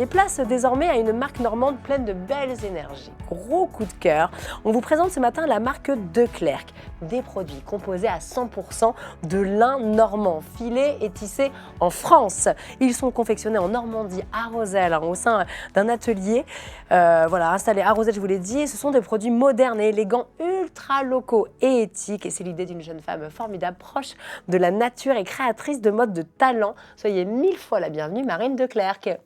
Et place désormais à une marque normande pleine de belles énergies. Gros coup de cœur, on vous présente ce matin la marque Declercq. Des produits composés à 100% de lin normand, filé et tissé en France. Ils sont confectionnés en Normandie, à Roselle, au sein d'un atelier installé à Roselle, je vous l'ai dit. Et ce sont des produits modernes et élégants, ultra locaux et éthiques. Et c'est l'idée d'une jeune femme formidable, proche de la nature et créatrice de mode de talent. Soyez 1000 fois la bienvenue, Marine Declercq.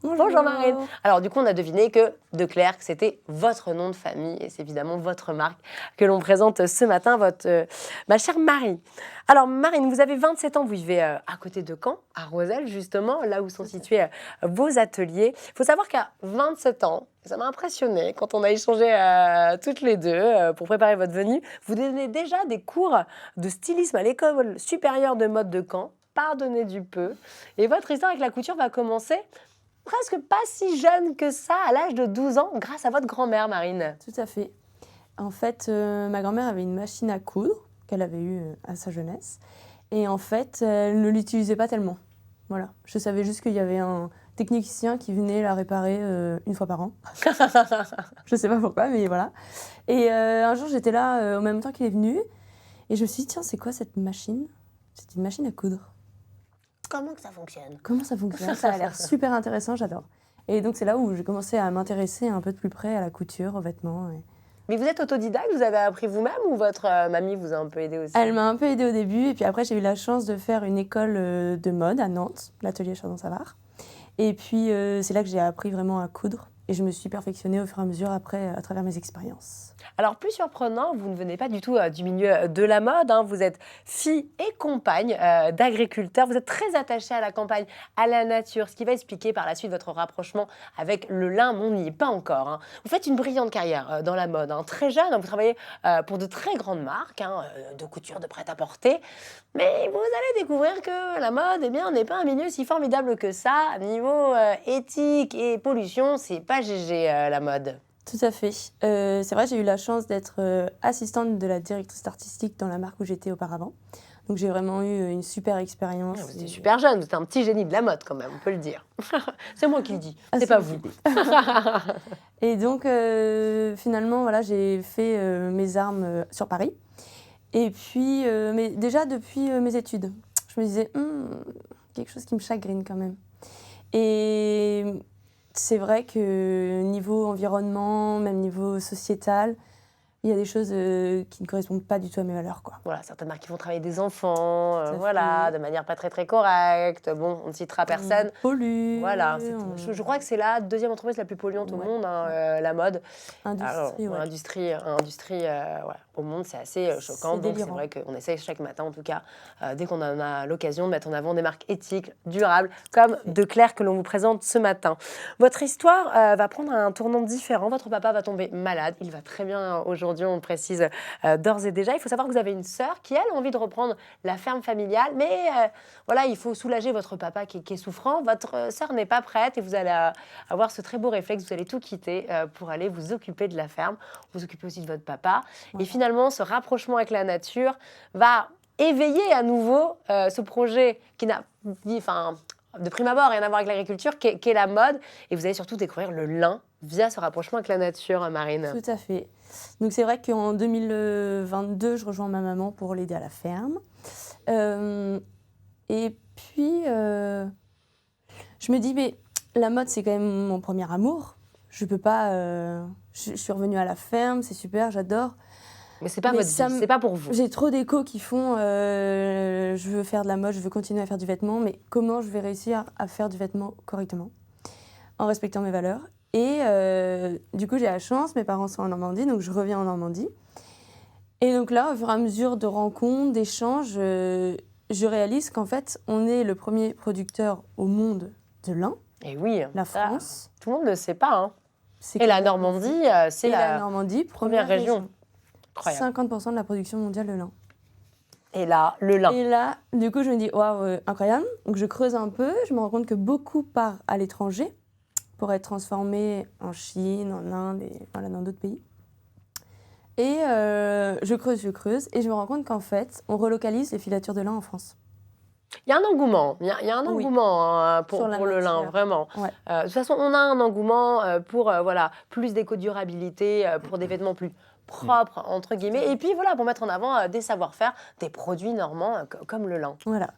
Bonjour Marine. Alors du coup, on a deviné que Declercq, c'était votre nom de famille et c'est évidemment votre marque que l'on présente ce matin, ma chère Marie. Alors Marine, vous avez 27 ans, vous vivez à côté de Caen, à Roselle justement, là où sont situés vos ateliers. Il faut savoir qu'à 27 ans, ça m'a impressionné quand on a échangé toutes les deux pour préparer votre venue, vous donnez déjà des cours de stylisme à l'école supérieure de mode de Caen. Pardonnez du peu. Et votre histoire avec la couture va commencer presque pas si jeune que ça, à l'âge de 12 ans, grâce à votre grand-mère, Marine. Tout à fait. En fait, ma grand-mère avait une machine à coudre qu'elle avait eue à sa jeunesse. Et en fait, elle ne l'utilisait pas tellement. Voilà. Je savais juste qu'il y avait un technicien qui venait la réparer une fois par an. Je ne sais pas pourquoi, mais voilà. Et un jour, j'étais là au même temps qu'il est venu. Et je me suis dit, tiens, c'est quoi cette machine ? C'est une machine à coudre. Comment que ça fonctionne ? Comment ça fonctionne ? Ça a l'air super intéressant, j'adore. Et donc, c'est là où j'ai commencé à m'intéresser un peu de plus près à la couture, aux vêtements. Mais vous êtes autodidacte, vous avez appris vous-même ou votre mamie vous a un peu aidé aussi ? Elle m'a un peu aidée au début. Et puis après, j'ai eu la chance de faire une école de mode à Nantes, l'atelier Chardon-Savard. Et puis, c'est là que j'ai appris vraiment à coudre. Et je me suis perfectionnée au fur et à mesure après, à travers mes expériences. Alors, plus surprenant, vous ne venez pas du tout du milieu de la mode. Vous êtes fille et compagne d'agriculteurs. Vous êtes très attachée à la campagne, à la nature, ce qui va expliquer par la suite votre rapprochement avec le lin. Mais on n'y est pas encore. Vous faites une brillante carrière dans la mode. Très jeune, vous travaillez pour de très grandes marques de couture, de prêt-à-porter. Mais vous allez découvrir que la mode, n'est pas un milieu si formidable que ça. Niveau éthique et pollution, c'est pas GG la mode. Tout à fait. C'est vrai, j'ai eu la chance d'être assistante de la directrice artistique dans la marque où j'étais auparavant. Donc j'ai vraiment eu une super expérience. Vous étiez super jeune, vous êtes un petit génie de la mode quand même, on peut le dire. C'est moi qui le dis, c'est pas vous. Et donc finalement, voilà, j'ai fait mes armes sur Paris. Et puis, mais déjà depuis mes études, je me disais, quelque chose qui me chagrine quand même. Et c'est vrai que niveau environnement, même niveau sociétal, il y a des choses qui ne correspondent pas du tout à mes valeurs, quoi. Voilà, certaines marques qui font travailler des enfants, de manière pas très correcte. Bon, on ne citera personne. Pollue. Voilà, je crois que c'est la deuxième entreprise la plus polluante au monde, la mode. Industrie, au monde, c'est assez choquant. Donc c'est vrai qu'on essaye chaque matin, en tout cas, dès qu'on en a l'occasion, de mettre en avant des marques éthiques, durables, comme Declercq que l'on vous présente ce matin. Votre histoire va prendre un tournant différent. Votre papa va tomber malade. Il va très bien aujourd'hui, on le précise d'ores et déjà. Il faut savoir que vous avez une sœur qui, elle, a envie de reprendre la ferme familiale. Mais il faut soulager votre papa qui est souffrant. Votre sœur n'est pas prête et vous allez avoir ce très beau réflexe. Vous allez tout quitter pour aller vous occuper de la ferme. Vous occupez aussi de votre papa. Ouais. Et finalement, ce rapprochement avec la nature va éveiller à nouveau ce projet qui n'a, de prime abord, rien à voir avec l'agriculture, qui est la mode. Et vous allez surtout découvrir le lin via ce rapprochement avec la nature, Marine. Tout à fait. Donc c'est vrai qu'en 2022, je rejoins ma maman pour l'aider à la ferme. Et puis, je me dis, mais la mode, c'est quand même mon premier amour. Je peux pas... je suis revenue à la ferme, c'est super, j'adore. Mais c'est pas votre vie, c'est pas pour vous. J'ai trop d'échos qui font je veux faire de la mode, je veux continuer à faire du vêtement, mais comment je vais réussir à faire du vêtement correctement en respectant mes valeurs. Et du coup, j'ai la chance, mes parents sont en Normandie, donc je reviens en Normandie. Et donc là, au fur et à mesure de rencontres, d'échanges, je réalise qu'en fait, on est le premier producteur au monde de lin. Et oui, la France. Tout le monde ne le sait pas. Et la Normandie, c'est la Normandie, première région. 50% de la production mondiale de lin. Et là, le lin. Et là, du coup, je me dis, waouh, incroyable. Donc, je creuse un peu. Je me rends compte que beaucoup part à l'étranger pour être transformé en Chine, en Inde et dans d'autres pays. Et je creuse. Et je me rends compte qu'en fait, on relocalise les filatures de lin en France. Il y a un engouement, il y a un Oui. engouement hein, Sur la pour le lin, matière. vraiment. Ouais. De toute façon, on a un engouement pour voilà, plus d'éco-durabilité, pour des vêtements plus propres, entre guillemets. Et puis voilà, pour mettre en avant des savoir-faire, des produits normands comme le lin. Voilà.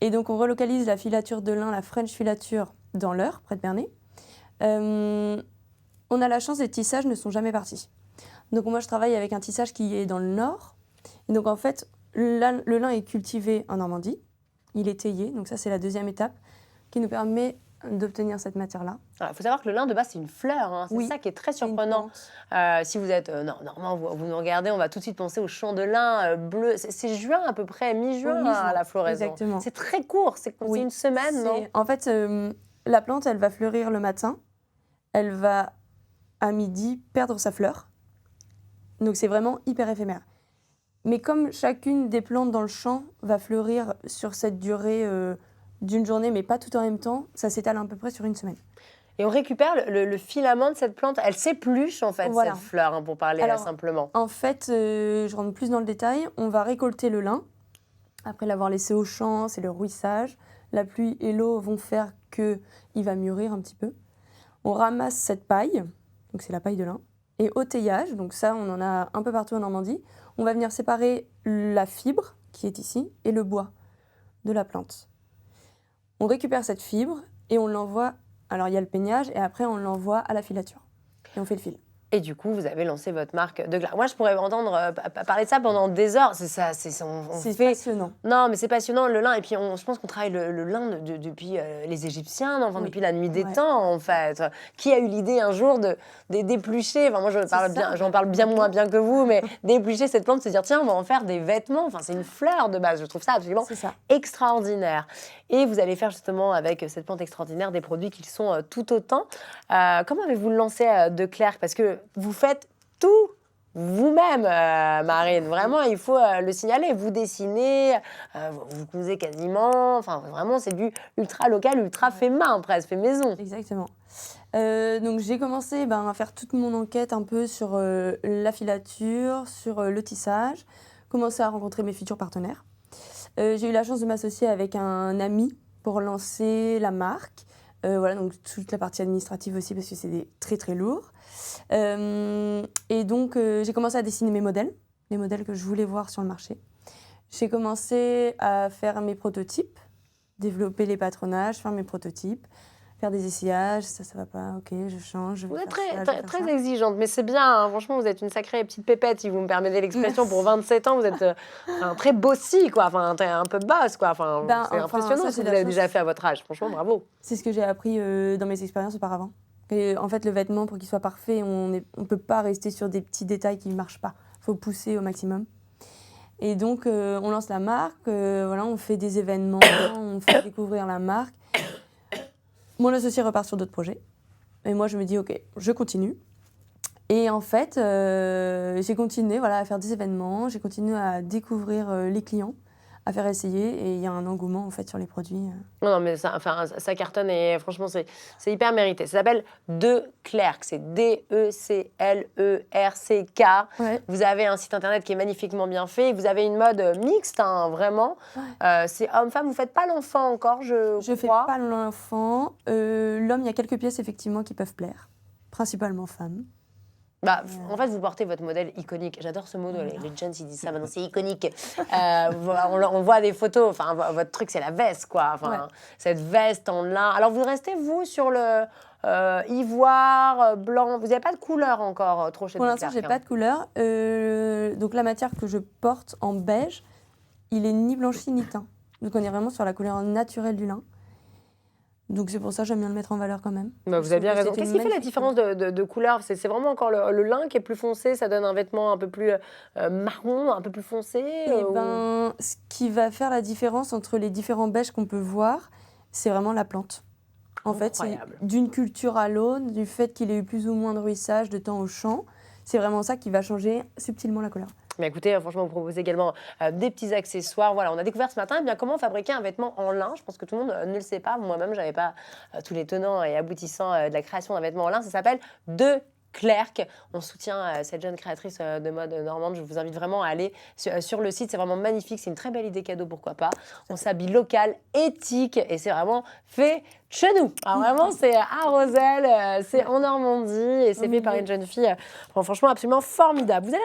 Et donc, on relocalise la filature de lin, la French filature, dans l'Eure, près de Bernay. On a la chance, les tissages ne sont jamais partis. Donc, moi, je travaille avec un tissage qui est dans le Nord. Et donc, en fait, le lin est cultivé en Normandie. Il est taillé. Donc, ça, c'est la deuxième étape qui nous permet d'obtenir cette matière-là. Il faut savoir que le lin, de base, c'est une fleur. Hein. C'est Oui, ça qui est très c'est une surprenant. plante. Si vous êtes normand, vous nous regardez, on va tout de suite penser au champ de lin bleu. C'est juin à peu près, mi-juin Mi-juin, à la floraison. exactement. C'est très court, c'est Oui. une semaine, non? En fait, la plante, elle va fleurir le matin. Elle va, à midi, perdre sa fleur. Donc, c'est vraiment hyper éphémère. Mais comme chacune des plantes dans le champ va fleurir sur cette durée d'une journée, mais pas tout en même temps, ça s'étale à peu près sur une semaine. Et on récupère le filament de cette plante. Elle s'épluche, en fait, Voilà. cette fleur, hein, pour parler Alors, simplement. En fait, je rentre plus dans le détail. On va récolter le lin. Après l'avoir laissé au champ, c'est le ruissage. La pluie et l'eau vont faire qu'il va mûrir un petit peu. On ramasse cette paille, donc c'est la paille de lin. Et au teillage, donc ça, on en a un peu partout en Normandie, on va venir séparer la fibre, qui est ici, et le bois de la plante. On récupère cette fibre et on l'envoie, alors il y a le peignage, et après on l'envoie à la filature. Et on fait le fil. Et du coup, vous avez lancé votre marque de glace. Moi, je pourrais entendre parler de ça pendant des heures. C'est ça, C'est fait... passionnant. Non, mais c'est passionnant, le lin. Et puis, je pense qu'on travaille le lin depuis les Égyptiens, enfin, Oui. depuis la nuit des Ouais. temps, en fait. Qui a eu l'idée un jour d'éplucher, enfin, moi, j'en parle bien moins bien que vous, mais d'éplucher cette plante, se dire, tiens, on va en faire des vêtements. Enfin, c'est une fleur de base. Je trouve ça absolument C'est ça. extraordinaire. Et vous allez faire justement, avec cette plante extraordinaire, des produits qui sont tout autant. Comment avez-vous lancé De Clercq? Parce que vous faites tout vous-même, Marine. Vraiment, il faut le signaler. Vous dessinez, vous cousez quasiment. Enfin, vraiment, c'est du ultra local, ultra fait main, presque, fait maison. Exactement. Donc j'ai commencé à faire toute mon enquête un peu sur la filature, sur le tissage, commencer à rencontrer mes futurs partenaires. J'ai eu la chance de m'associer avec un ami pour lancer la marque. Voilà, donc toute la partie administrative aussi parce que c'est très très lourd. Et donc j'ai commencé à dessiner mes modèles, les modèles que je voulais voir sur le marché. J'ai commencé à faire mes prototypes, développer les patronages, faire mes prototypes, faire des essayages, ça va pas, ok, je change. Je vais Vous êtes faire ça, je vais très, faire très ça. exigeante, mais c'est bien. Hein. Franchement, vous êtes une sacrée petite pépette, si vous me permettez l'expression. Pour 27 ans, vous êtes très bossy, quoi. Enfin, un peu boss, quoi. Enfin, c'est impressionnant ça, ce c'est que vous la avez chance. déjà fait à votre âge. Franchement, bravo. C'est ce que j'ai appris dans mes expériences auparavant. Et en fait, le vêtement, pour qu'il soit parfait, on ne peut pas rester sur des petits détails qui ne marchent pas. Il faut pousser au maximum. Et donc, on lance la marque, voilà, on fait des événements, on fait découvrir la marque. Mon associé repart sur d'autres projets. Et moi, je me dis, ok, je continue. Et en fait, j'ai continué à faire des événements, j'ai continué à découvrir les clients, à faire essayer. Et il y a un engouement en fait, sur les produits. Non, mais ça cartonne et franchement, c'est hyper mérité. Ça s'appelle De Clercq, c'est D-E-C-L-E-R-C-K. Ouais. Vous avez un site internet qui est magnifiquement bien fait. Vous avez une mode mixte, hein, vraiment. C'est homme-femme, vous ne faites pas l'enfant encore, je Je fais crois. pas l'enfant. L'homme, il y a quelques pièces effectivement qui peuvent plaire, principalement femmes. En fait, vous portez votre modèle iconique. J'adore ce mot, les jeunes ils disent ça maintenant, c'est iconique. On voit des photos, enfin, votre truc, c'est la veste, quoi. Enfin, Ouais. cette veste en lin. Alors, vous restez, vous, sur le ivoire, blanc. Vous n'avez pas de couleur encore trop chez Pour De l'instant, j'ai Clercq, pas hein. de couleur. Donc la matière que je porte en beige, il est ni blanchi ni teint. Donc on est vraiment sur la couleur naturelle du lin. Donc c'est pour ça que j'aime bien le mettre en valeur quand même. Vous avez bien raison. Qu'est-ce qui fait la différence de couleur? C'est vraiment encore le lin qui est plus foncé, ça donne un vêtement un peu plus marron, un peu plus foncé Ce qui va faire la différence entre les différents beiges qu'on peut voir, c'est vraiment la plante. En fait, c'est Incroyable. d'une culture à l'autre, du fait qu'il ait eu plus ou moins de ruissage, de temps au champ. C'est vraiment ça qui va changer subtilement la couleur. Mais écoutez, franchement, vous proposez également des petits accessoires. Voilà, on a découvert ce matin eh bien, comment fabriquer un vêtement en lin. Je pense que tout le monde ne le sait pas. Moi-même, je n'avais pas tous les tenants et aboutissants de la création d'un vêtement en lin. Ça s'appelle De Clerc. On soutient cette jeune créatrice de mode normande. Je vous invite vraiment à aller sur le site. C'est vraiment magnifique. C'est une très belle idée cadeau, pourquoi pas. On s'habille local, éthique et c'est vraiment fait chez nous. Alors vraiment, c'est à Roselle, c'est en Normandie et c'est fait par une jeune fille franchement absolument formidable. Vous allez